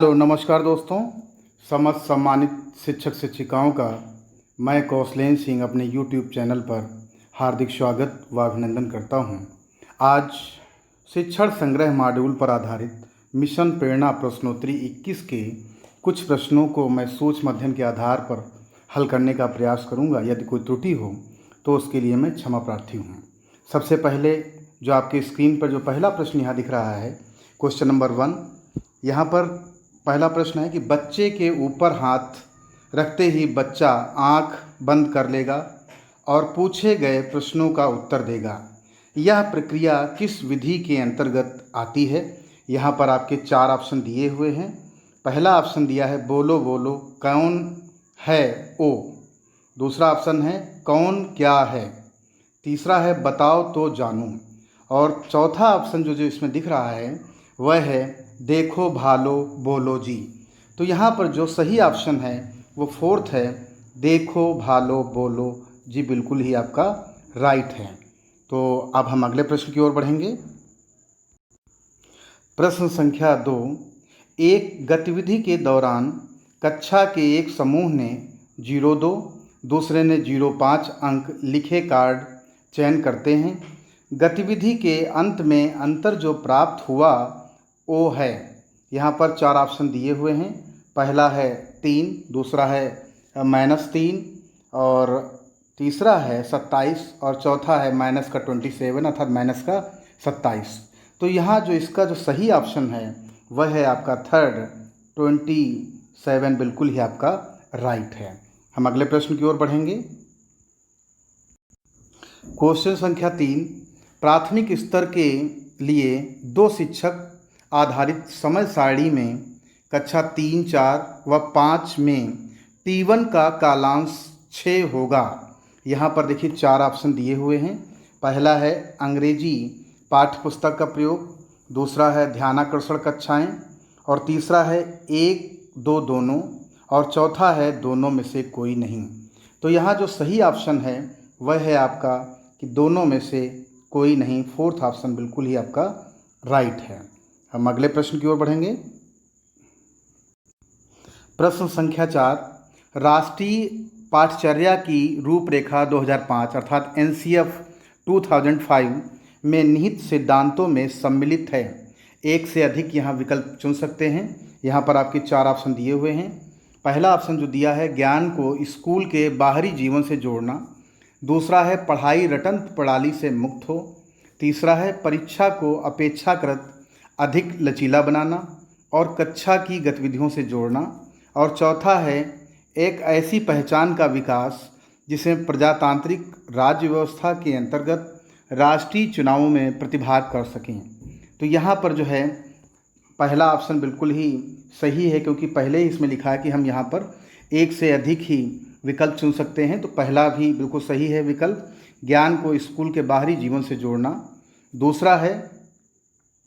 Hello नमस्कार दोस्तों। समस्त सम्मानित शिक्षक शिक्षिकाओं का मैं कौशलेंद्र सिंह अपने यूट्यूब चैनल पर हार्दिक स्वागत व अभिनंदन करता हूं। आज शिक्षण संग्रह मॉड्यूल पर आधारित मिशन प्रेरणा प्रश्नोत्तरी 21 के कुछ प्रश्नों को मैं सूक्ष्म अध्ययन के आधार पर हल करने का प्रयास करूंगा। यदि कोई त्रुटि हो तो उसके लिए मैं क्षमा प्रार्थी हूँ। सबसे पहले जो आपके स्क्रीन पर जो पहला प्रश्न यहाँ दिख रहा है, क्वेश्चन नंबर 1, यहाँ पर पहला प्रश्न है कि बच्चे के ऊपर हाथ रखते ही बच्चा आंख बंद कर लेगा और पूछे गए प्रश्नों का उत्तर देगा। यह प्रक्रिया किस विधि के अंतर्गत आती है? यहाँ पर आपके 4 ऑप्शन दिए हुए हैं। पहला ऑप्शन दिया है बोलो बोलो कौन है ओ। दूसरा ऑप्शन है कौन क्या है। तीसरा है बताओ तो जानूं। और चौथा ऑप्शन जो इसमें दिख रहा है वह है देखो भालो बोलो जी। तो यहाँ पर जो सही ऑप्शन है वो 4th है, देखो भालो बोलो जी, बिल्कुल ही आपका राइट है। तो अब हम अगले प्रश्न की ओर बढ़ेंगे। प्रश्न संख्या 2, एक गतिविधि के दौरान कक्षा के एक समूह ने 02, दूसरे ने 05 अंक लिखे कार्ड चयन करते हैं। गतिविधि के अंत में अंतर जो प्राप्त हुआ वो है, यहाँ पर 4 ऑप्शन दिए हुए हैं। पहला है 3, दूसरा है -3 और तीसरा है 27 और चौथा है -27 अर्थात -27। तो यहाँ जो इसका जो सही ऑप्शन है वह है आपका 3rd 27, बिल्कुल ही आपका राइट है। हम अगले प्रश्न की ओर बढ़ेंगे। क्वेश्चन संख्या 3, प्राथमिक स्तर के लिए 2 शिक्षक आधारित समय सारणी में कक्षा 3, 4 व 5 में T1 का कालांश 6 होगा। यहाँ पर देखिए 4 ऑप्शन दिए हुए हैं। पहला है अंग्रेजी पाठ्य पुस्तक का प्रयोग, दूसरा है ध्यानाकर्षण कक्षाएं और तीसरा है 1, 2 दोनों और चौथा है दोनों में से कोई नहीं। तो यहाँ जो सही ऑप्शन है वह है आपका कि दोनों में से कोई नहीं, 4th ऑप्शन बिल्कुल ही आपका राइट है। हम अगले प्रश्न की ओर बढ़ेंगे। प्रश्न संख्या 4, राष्ट्रीय पाठचर्या की रूपरेखा 2005 अर्थात NCF 2005 में निहित सिद्धांतों में सम्मिलित है। एक से अधिक यहाँ विकल्प चुन सकते हैं। यहाँ पर आपके 4 ऑप्शन दिए हुए हैं। पहला ऑप्शन जो दिया है ज्ञान को स्कूल के बाहरी जीवन से जोड़ना, दूसरा है पढ़ाई रटन प्रणाली से मुक्त हो, तीसरा है परीक्षा को अपेक्षाकृत अधिक लचीला बनाना और कक्षा की गतिविधियों से जोड़ना, और चौथा है एक ऐसी पहचान का विकास जिसमें प्रजातांत्रिक राज्य व्यवस्था के अंतर्गत राष्ट्रीय चुनावों में प्रतिभाग कर सकें। तो यहाँ पर जो है पहला ऑप्शन बिल्कुल ही सही है, क्योंकि पहले ही इसमें लिखा है कि हम यहाँ पर एक से अधिक ही विकल्प चुन सकते हैं। तो पहला भी बिल्कुल सही है विकल्प, ज्ञान को स्कूल के बाहरी जीवन से जोड़ना। दूसरा है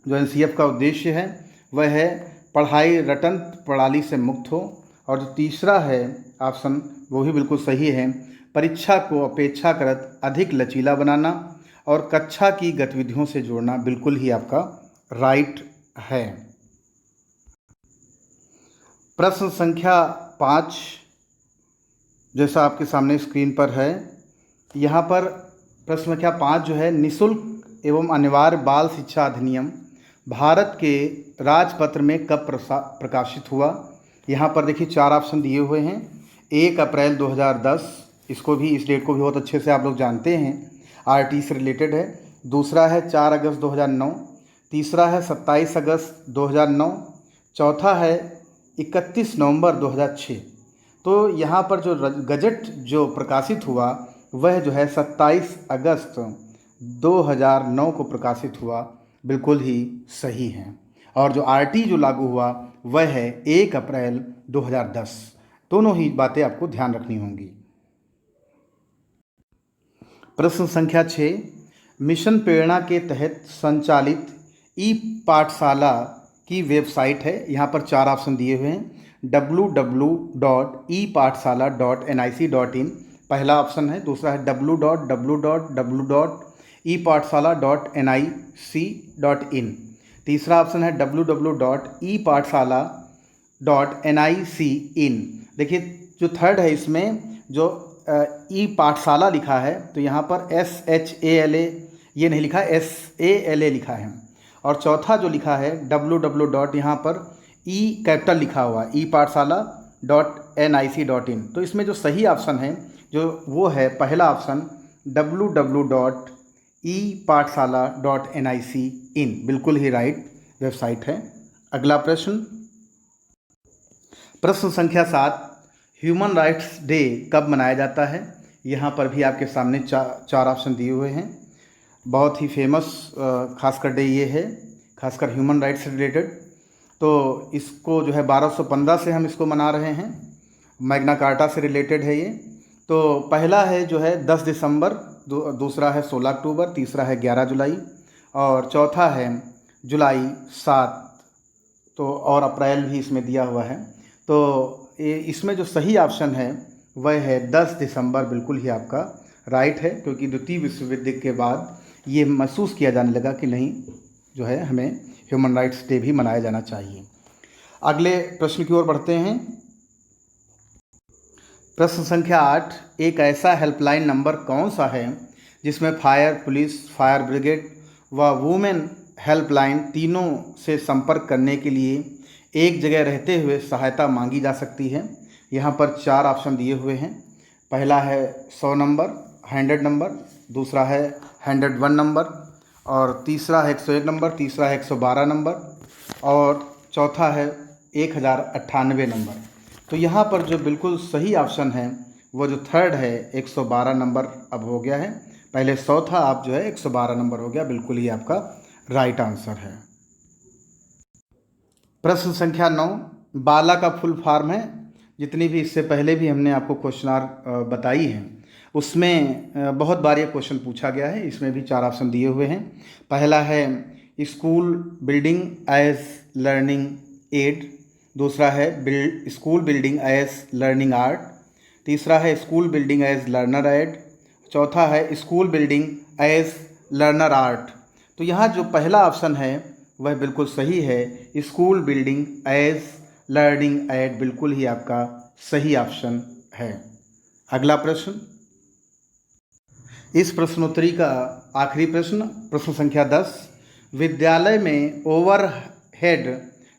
जो NCF का उद्देश्य है वह है पढ़ाई रटन प्रणाली से मुक्त हो, और जो तीसरा है ऑप्शन वो भी बिल्कुल सही है, परीक्षा को अपेक्षाकृत अधिक लचीला बनाना और कक्षा की गतिविधियों से जोड़ना, बिल्कुल ही आपका राइट है। प्रश्न संख्या 5 जैसा आपके सामने स्क्रीन पर है, यहाँ पर प्रश्न संख्या 5 जो है निःशुल्क एवं अनिवार्य बाल शिक्षा अधिनियम भारत के राजपत्र में कब प्रकाशित हुआ? यहाँ पर देखिए 4 ऑप्शन दिए हुए हैं। 1 अप्रैल 2010, इसको भी, इस डेट को भी बहुत अच्छे से आप लोग जानते हैं, RT से रिलेटेड है। दूसरा है 4 अगस्त 2009, तीसरा है 27 अगस्त 2009, चौथा है 31 नवंबर 2006। तो यहाँ पर जो गजट जो प्रकाशित हुआ वह जो है 27 अगस्त 2009 को प्रकाशित हुआ, बिल्कुल ही सही है। और जो RT जो लागू हुआ वह है 1 अप्रैल 2010। दोनों ही बातें आपको ध्यान रखनी होंगी। प्रश्न संख्या 6, मिशन प्रेरणा के तहत संचालित ई पाठशाला की वेबसाइट है। यहाँ पर 4 ऑप्शन दिए हुए हैं। www.epathshala.nic.in पहला ऑप्शन है, दूसरा है www.epathshala.nic.in, तीसरा ऑप्शन है www.epathshala in। देखिए जो थर्ड है इसमें जो ई पाठशाला लिखा है तो यहाँ पर SHALA ये नहीं लिखा, SALA लिखा है। और चौथा जो लिखा है www यहाँ पर ई कैपिटल लिखा हुआ ई पाठशाला .nic.in। तो इसमें जो सही ऑप्शन है जो वो है पहला ऑप्शन www.epathshala.nic.in, बिल्कुल ही राइट वेबसाइट है। अगला प्रश्न, प्रश्न संख्या 7, ह्यूमन राइट्स डे कब मनाया जाता है? यहाँ पर भी आपके सामने चार ऑप्शन दिए हुए हैं। बहुत ही फेमस खासकर डे ये है, खासकर ह्यूमन राइट्स से रिलेटेड। तो इसको जो है 1215 से हम इसको मना रहे हैं, मैग्ना कार्टा से रिलेटेड है ये। तो पहला है जो है 10 दिसंबर, दूसरा है 16 अक्टूबर, तीसरा है 11 जुलाई और चौथा है जुलाई 7, तो और अप्रैल भी इसमें दिया हुआ है। तो इसमें जो सही ऑप्शन है वह है 10 दिसंबर, बिल्कुल ही आपका राइट है, क्योंकि द्वितीय विश्व युद्ध के बाद ये महसूस किया जाने लगा कि नहीं जो है हमें ह्यूमन राइट्स डे भी मनाया जाना चाहिए। अगले प्रश्न की ओर बढ़ते हैं। प्रश्न संख्या 8, एक ऐसा हेल्पलाइन नंबर कौन सा है जिसमें फायर, पुलिस, फायर ब्रिगेड व वुमेन हेल्पलाइन तीनों से संपर्क करने के लिए एक जगह रहते हुए सहायता मांगी जा सकती है? यहाँ पर 4 ऑप्शन दिए हुए हैं। पहला है 100 नंबर, 100 नंबर, दूसरा है 101 नंबर और तीसरा है 101 नंबर, तीसरा है 112 नंबर और चौथा है 1098 नंबर। तो यहाँ पर जो बिल्कुल सही ऑप्शन है वो जो थर्ड है 112 नंबर अब हो गया है। पहले 100 था, अब जो है 112 नंबर हो गया, बिल्कुल ही आपका राइट आंसर है। प्रश्न संख्या 9, बाला का फुल फॉर्म है। जितनी भी इससे पहले भी हमने आपको क्वेश्चनार बताई हैं उसमें बहुत बार ये क्वेश्चन पूछा गया है। इसमें भी 4 ऑप्शन दिए हुए हैं। पहला है school building as learning aid, दूसरा है school building as learning art, तीसरा है school building as learner aid, चौथा है school building as learner art. तो यहाँ जो पहला ऑप्शन है वह बिल्कुल सही है, school building as learning aid, बिल्कुल ही आपका सही ऑप्शन है। अगला प्रश्न, इस प्रश्नोत्तरी का आखिरी प्रश्न, प्रश्न संख्या 10, विद्यालय में ओवरहेड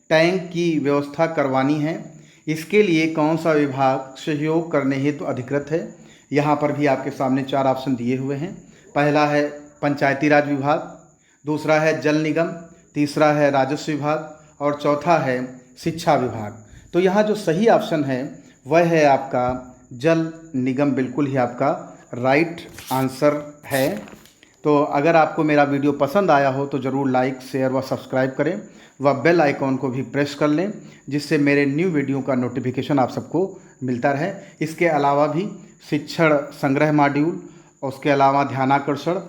टैंक की व्यवस्था करवानी है, इसके लिए कौन सा विभाग सहयोग करने हेतु अधिकृत है? यहाँ पर भी आपके सामने 4 ऑप्शन दिए हुए हैं। पहला है पंचायती राज विभाग, दूसरा है जल निगम, तीसरा है राजस्व विभाग और चौथा है शिक्षा विभाग। तो यहाँ जो सही ऑप्शन है वह है आपका जल निगम, बिल्कुल ही आपका राइट आंसर है। तो अगर आपको मेरा वीडियो पसंद आया हो तो ज़रूर लाइक, शेयर व सब्सक्राइब करें व बेल आइकॉन को भी प्रेस कर लें, जिससे मेरे न्यू वीडियो का नोटिफिकेशन आप सबको मिलता रहे। इसके अलावा भी शिक्षण संग्रह मॉड्यूल, उसके अलावा ध्यानाकर्षण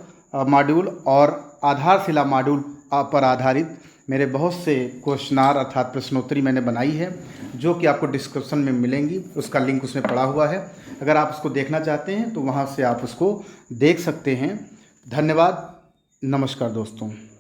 मॉड्यूल और आधारशिला मॉड्यूल पर आधारित मेरे बहुत से क्वेश्चनार अर्थात प्रश्नोत्तरी मैंने बनाई है, जो कि आपको डिस्क्रिप्शन में मिलेंगी। उसका लिंक उसमें पड़ा हुआ है, अगर आप उसको देखना चाहते हैं तो वहाँ से आप उसको देख सकते हैं। धन्यवाद, नमस्कार दोस्तों।